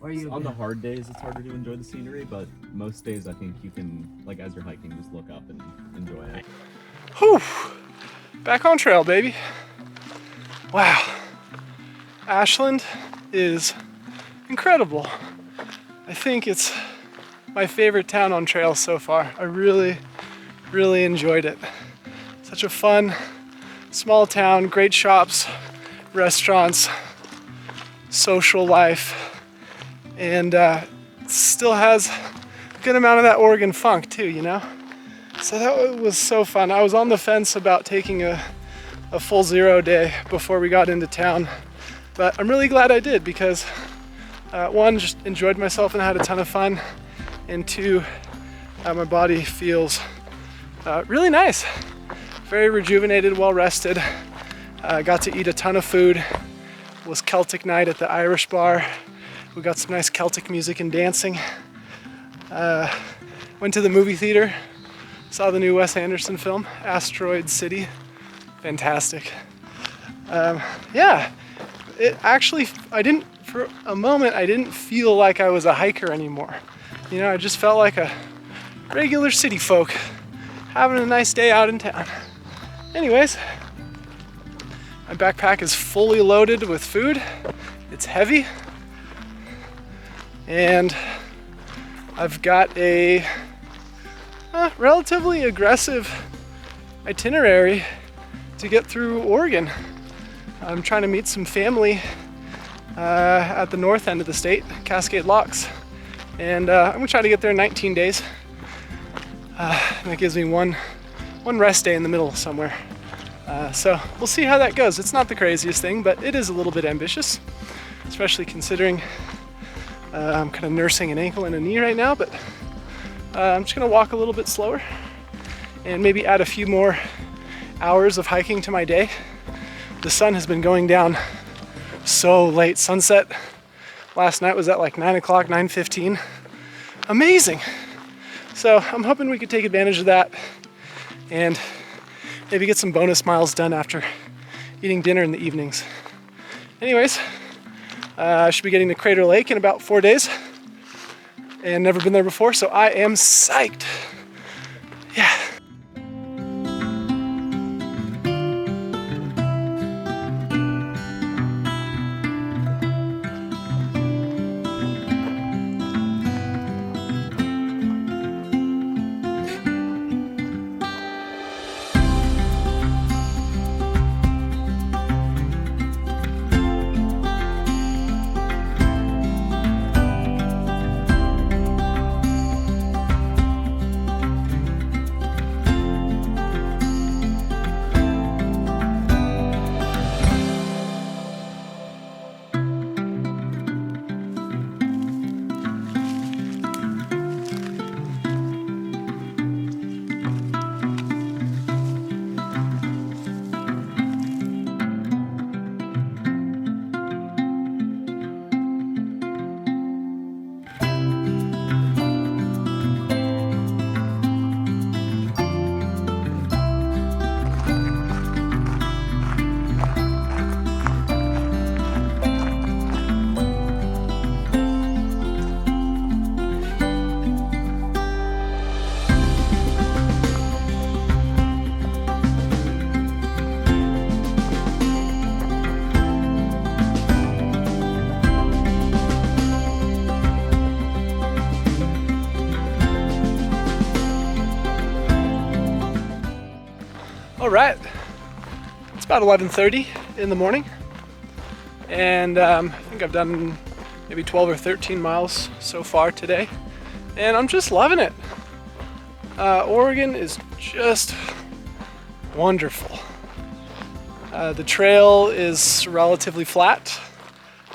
On the hard days, it's harder to enjoy the scenery, but most days I think you can, like as you're hiking, just look up and enjoy it. Whew! Back on trail, baby. Wow. Ashland is incredible. I think it's my favorite town on trail so far. I really, really enjoyed it. Such a fun, small town, great shops, restaurants, social life, and still has a good amount of that Oregon funk too, you know? So that was so fun. I was on the fence about taking a full 0 day before we got into town, but I'm really glad I did because one, just enjoyed myself and had a ton of fun, and two, my body feels really nice. Very rejuvenated, well rested. Got to eat a ton of food. It was Celtic night at the Irish bar. We got some nice Celtic music and dancing. Went to the movie theater, saw the new Wes Anderson film, Asteroid City. Fantastic. Yeah, it actually, for a moment, I didn't feel like I was a hiker anymore. You know, I just felt like a regular city folk having a nice day out in town. Anyways, my backpack is fully loaded with food. It's heavy. And I've got a relatively aggressive itinerary to get through Oregon. I'm trying to meet some family at the north end of the state, Cascade Locks. And I'm gonna try to get there in 19 days. And that gives me one rest day in the middle somewhere. So we'll see how that goes. It's not the craziest thing, but it is a little bit ambitious, especially considering I'm kind of nursing an ankle and a knee right now, but I'm just gonna walk a little bit slower and maybe add a few more hours of hiking to my day. The sun has been going down so late. Sunset last night was at like 9 o'clock, 9:15. Amazing. So I'm hoping we could take advantage of that and maybe get some bonus miles done after eating dinner in the evenings. Anyways, I should be getting to Crater Lake in about 4 days and never been there before, so I am psyched. Yeah. All right, it's about 11:30 in the morning, and I think I've done maybe 12 or 13 miles so far today, and I'm just loving it. Oregon is just wonderful. The trail is relatively flat,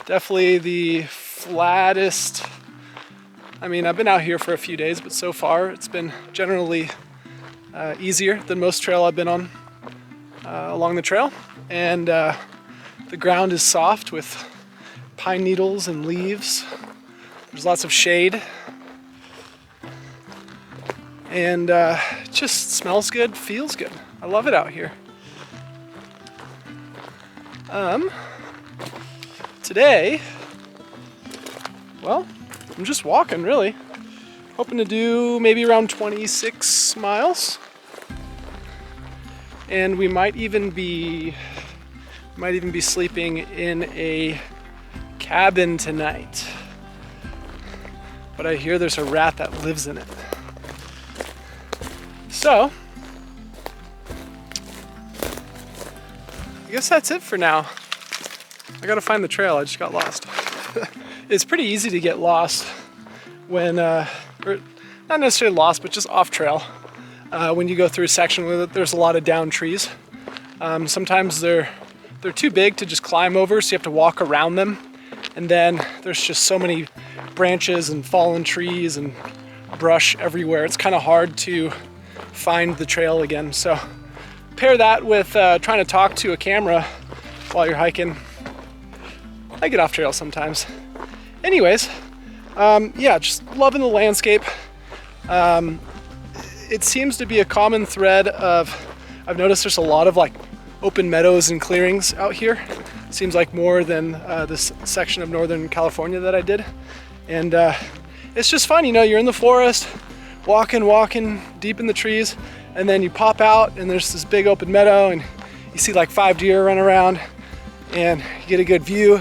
definitely the flattest. I mean, I've been out here for a few days, but so far it's been generally easier than most trail I've been on along the trail, and the ground is soft with pine needles and leaves. There's lots of shade, and it just smells good, feels good. I love it out here. Today well, I'm just walking really. Hoping to do maybe around 26 miles. And we might even be sleeping in a cabin tonight. But I hear there's a rat that lives in it. So, I guess that's it for now. I gotta find the trail, I just got lost. It's pretty easy to get lost when, or not necessarily lost, but just off trail. When you go through a section where there's a lot of downed trees. Sometimes they're too big to just climb over, so you have to walk around them. And then there's just so many branches and fallen trees and brush everywhere. It's kind of hard to find the trail again. So pair that with trying to talk to a camera while you're hiking. I get off trail sometimes. Anyways, yeah, just loving the landscape. It seems to be a common thread of, I've noticed there's a lot of like open meadows and clearings out here. Seems like more than this section of Northern California that I did. And it's just fun, you know, you're in the forest, walking deep in the trees, and then you pop out and there's this big open meadow and you see like 5 deer run around and you get a good view,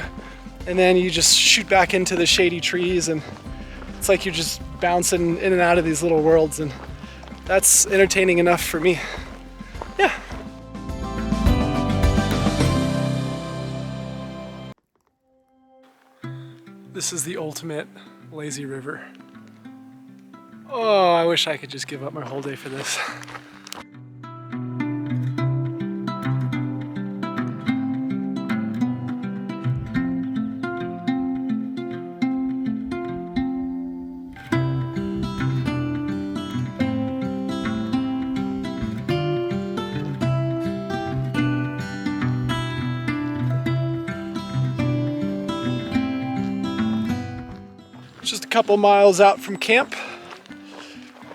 and then you just shoot back into the shady trees, and it's like you're just bouncing in and out of these little worlds, and that's entertaining enough for me. Yeah. This is the ultimate lazy river. Oh, I wish I could just give up my whole day for this. Just a couple miles out from camp.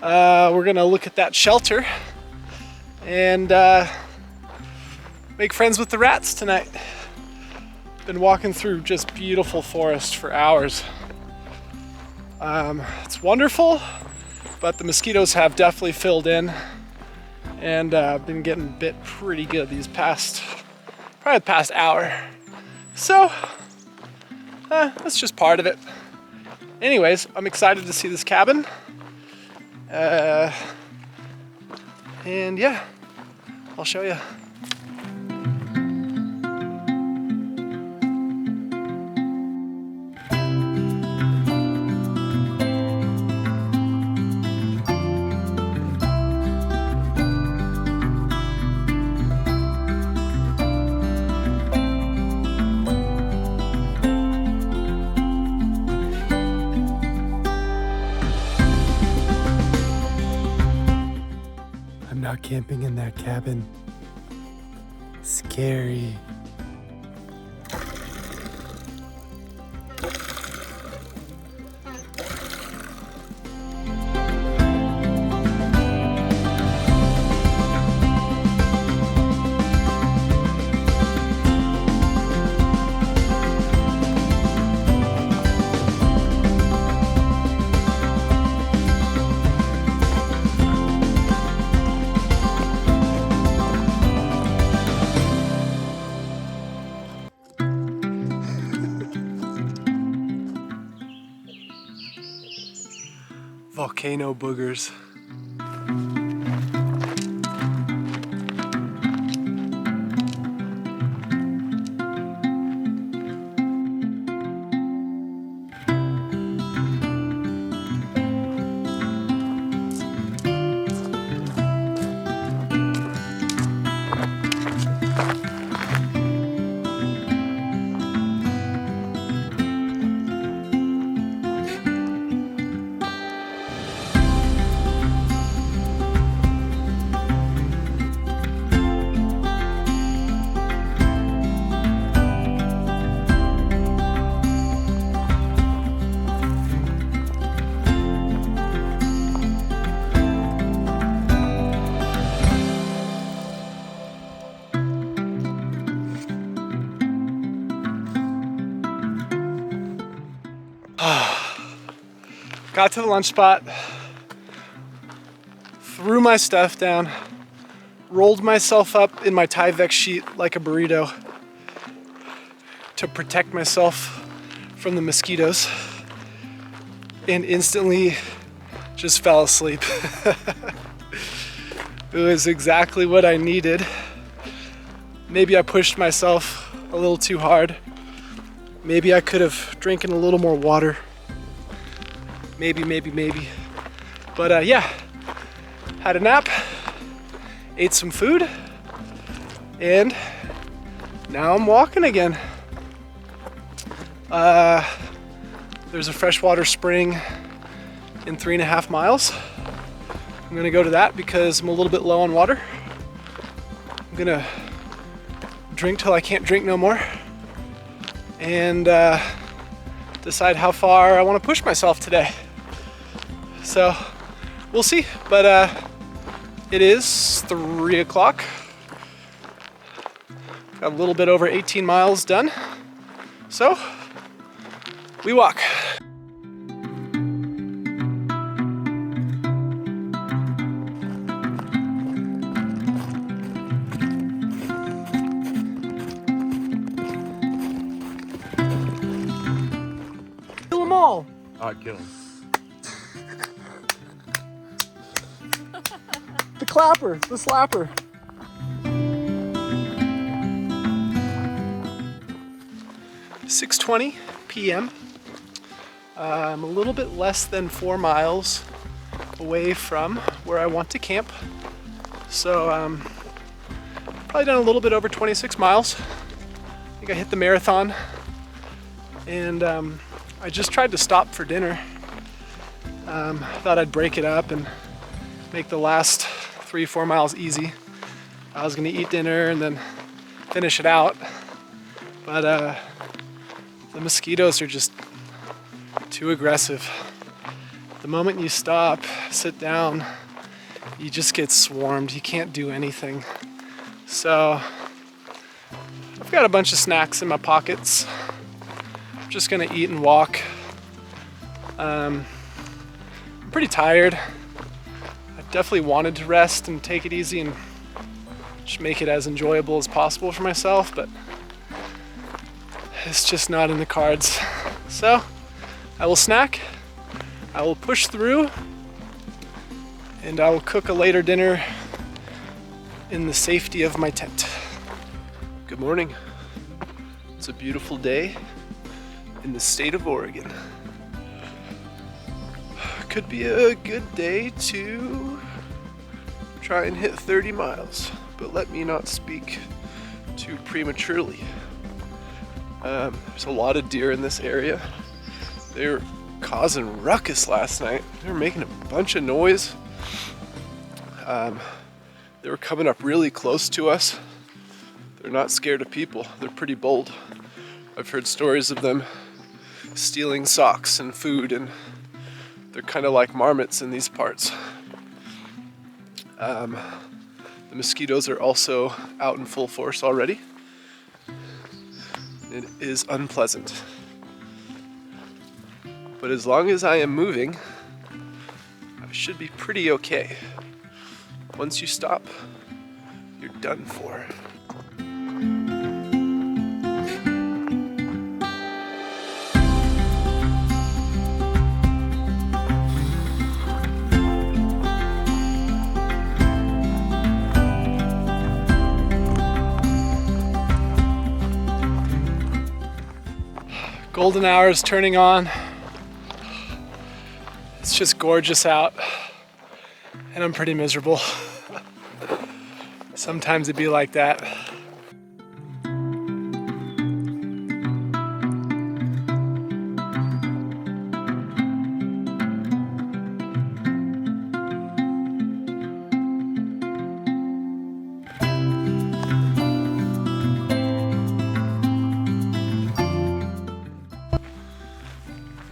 We're gonna look at that shelter and make friends with the rats tonight. Been walking through just beautiful forest for hours. It's wonderful, but the mosquitoes have definitely filled in, and been getting bit pretty good these probably the past hour. So that's just part of it. Anyways, I'm excited to see this cabin. And yeah, I'll show you. Not camping in that cabin. Scary. Volcano boogers. Got to the lunch spot, threw my stuff down, rolled myself up in my Tyvek sheet like a burrito to protect myself from the mosquitoes, and instantly just fell asleep. It was exactly what I needed. Maybe I pushed myself a little too hard. Maybe I could have drinking a little more water. Maybe. But yeah, had a nap, ate some food, and now I'm walking again. There's a freshwater spring in 3.5 miles. I'm gonna go to that because I'm a little bit low on water. I'm gonna drink till I can't drink no more, and decide how far I want to push myself today. So we'll see, but it is 3 o'clock. Got a little bit over 18 miles done, so we walk. Kill them all. Alright, kill him. The clapper, the slapper. (6:20 p.m. I'm a little bit less than 4 miles away from where I want to camp. So probably done a little bit over 26 miles. I think I hit the marathon. And I just tried to stop for dinner. Thought I'd break it up and make the last 3-4 miles easy. I was gonna eat dinner and then finish it out. But the mosquitoes are just too aggressive. The moment you stop, sit down, you just get swarmed. You can't do anything. So I've got a bunch of snacks in my pockets. I'm just gonna eat and walk. I'm pretty tired. I definitely wanted to rest and take it easy and just make it as enjoyable as possible for myself, but it's just not in the cards. So I will snack, I will push through, and I will cook a later dinner in the safety of my tent. Good morning. It's a beautiful day in the state of Oregon. Could be a good day to try and hit 30 miles, but let me not speak too prematurely. There's a lot of deer in this area. They were causing ruckus last night. They were making a bunch of noise. They were coming up really close to us. They're not scared of people. They're pretty bold. I've heard stories of them stealing socks and food, and they're kind of like marmots in these parts. The mosquitoes are also out in full force already. It is unpleasant. But as long as I am moving, I should be pretty okay. Once you stop, you're done for. Golden hour is turning on. It's just gorgeous out, and I'm pretty miserable. Sometimes it'd be like that.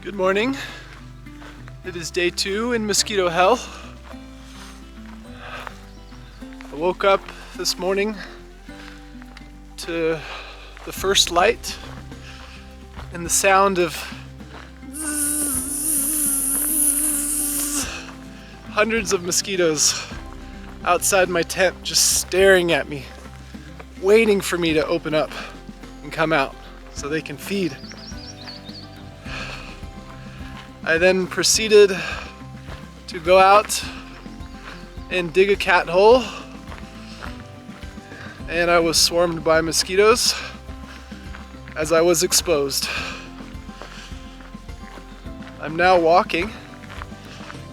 Good morning. It is day 2 in mosquito hell. I woke up this morning to the first light and the sound of hundreds of mosquitoes outside my tent just staring at me, waiting for me to open up and come out so they can feed. I then proceeded to go out and dig a cat hole, and I was swarmed by mosquitoes as I was exposed. I'm now walking.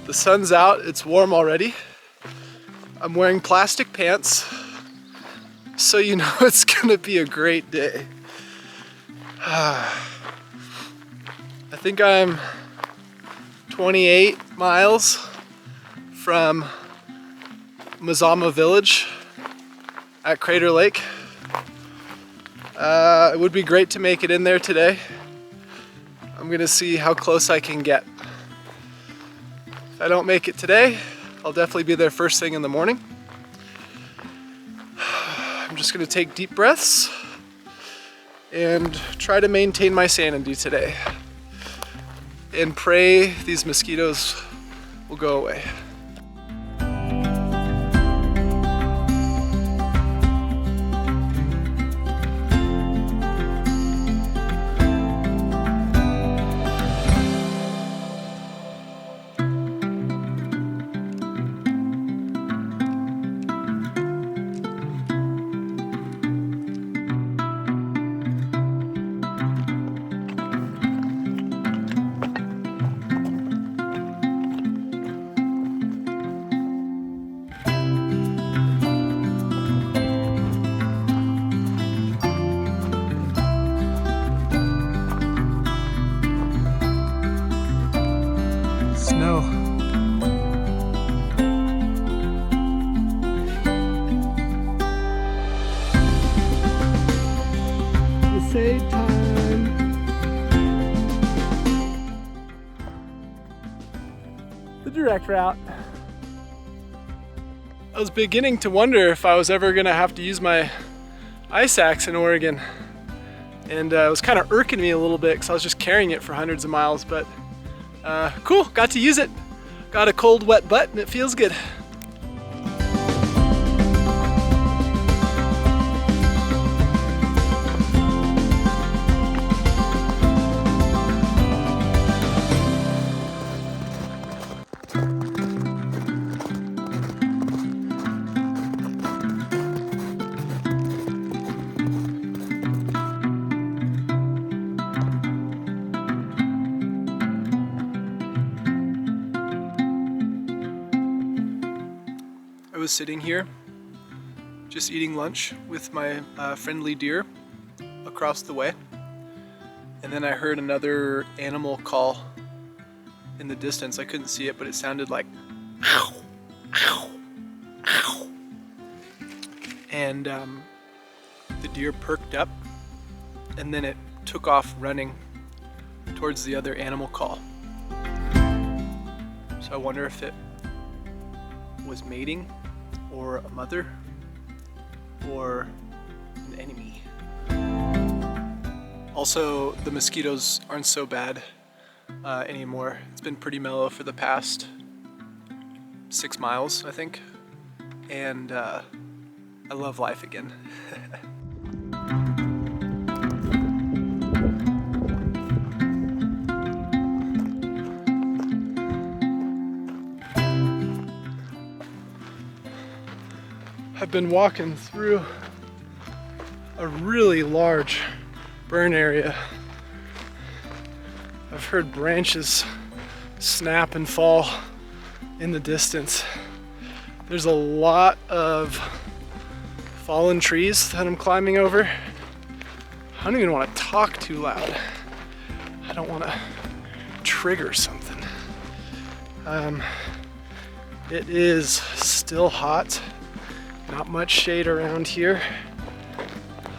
The sun's out, it's warm already. I'm wearing plastic pants, so you know it's gonna be a great day. I think I'm 28 miles from Mazama village at Crater Lake. It would be great to make it in there today. I'm gonna see how close I can get. If I don't make it today, I'll definitely be there first thing in the morning. I'm just gonna take deep breaths and try to maintain my sanity today and pray these mosquitoes will go away. Snow. Save time. The direct route. I was beginning to wonder if I was ever gonna have to use my ice axe in Oregon. And it was kind of irking me a little bit because I was just carrying it for hundreds of miles, but cool, got to use it. Got a cold, wet butt, and it feels good. I was sitting here just eating lunch with my friendly deer across the way, and then I heard another animal call in the distance. I couldn't see it, but it sounded like ow, ow, ow. And the deer perked up, and then it took off running towards the other animal call. So I wonder if it was mating, or a mother, or an enemy. Also, the mosquitoes aren't so bad anymore. It's been pretty mellow for the past 6 miles, I think, and I love life again. I've been walking through a really large burn area. I've heard branches snap and fall in the distance. There's a lot of fallen trees that I'm climbing over. I don't even want to talk too loud. I don't want to trigger something. It is still hot. Not much shade around here.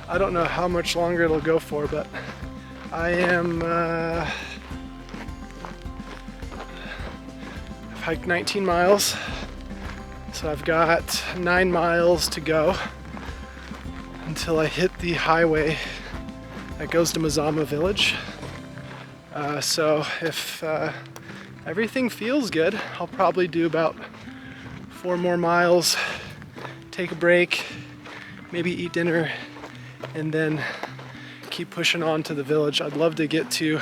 I don't know how much longer it'll go for, but I am I've hiked 19 miles, so I've got 9 miles to go until I hit the highway that goes to Mazama village. So if everything feels good. I'll probably do about 4 more miles, take a break, maybe eat dinner, and then keep pushing on to the village. I'd love to get to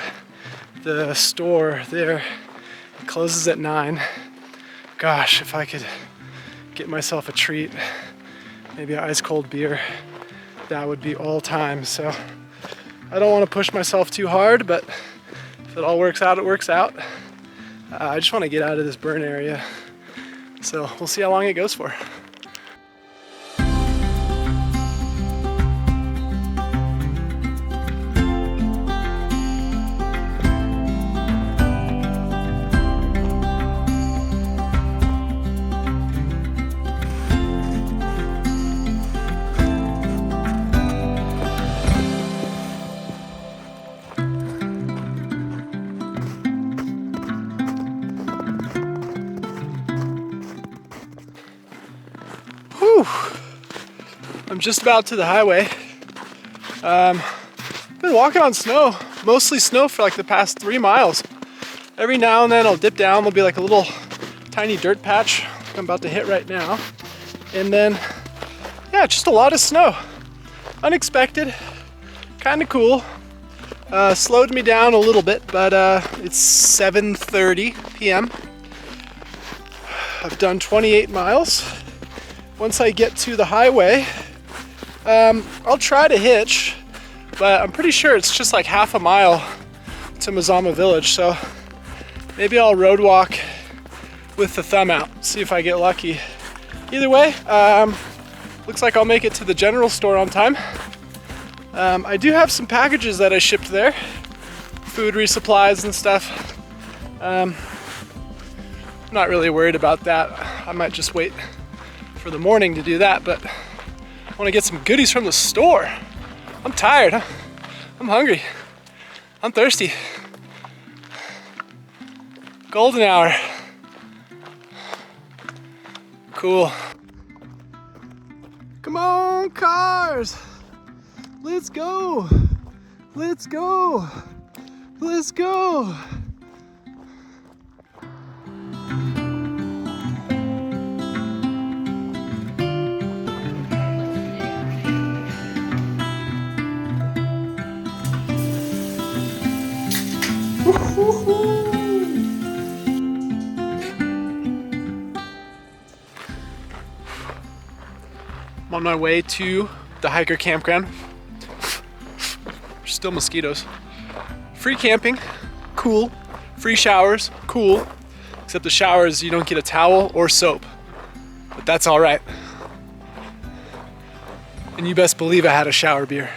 the store there. It closes at 9. Gosh, if I could get myself a treat, maybe an ice cold beer, that would be all time. So I don't want to push myself too hard, but if it all works out, it works out. I just want to get out of this burn area. So we'll see how long it goes for. Whew. I'm just about to the highway. Been walking on snow, mostly snow for like the past 3 miles. Every now and then I'll dip down, there'll be like a little tiny dirt patch I'm about to hit right now. And then, yeah, just a lot of snow. Unexpected, kind of cool. Slowed me down a little bit, but it's 7:30 p.m. I've done 28 miles. Once I get to the highway, I'll try to hitch, but I'm pretty sure it's just like half a mile to Mazama village, so maybe I'll road walk with the thumb out, see if I get lucky. Either way, looks like I'll make it to the general store on time. I do have some packages that I shipped there, food resupplies and stuff. I'm not really worried about that. I might just wait for the morning to do that, but I want to get some goodies from the store. I'm tired, huh? I'm hungry. I'm thirsty. Golden hour. Cool. Come on, cars. Let's go. Let's go. Let's go. I'm on my way to the hiker campground. There's still mosquitoes. Free camping, cool. Free showers, cool. Except the showers, you don't get a towel or soap. But that's all right. And you best believe I had a shower beer.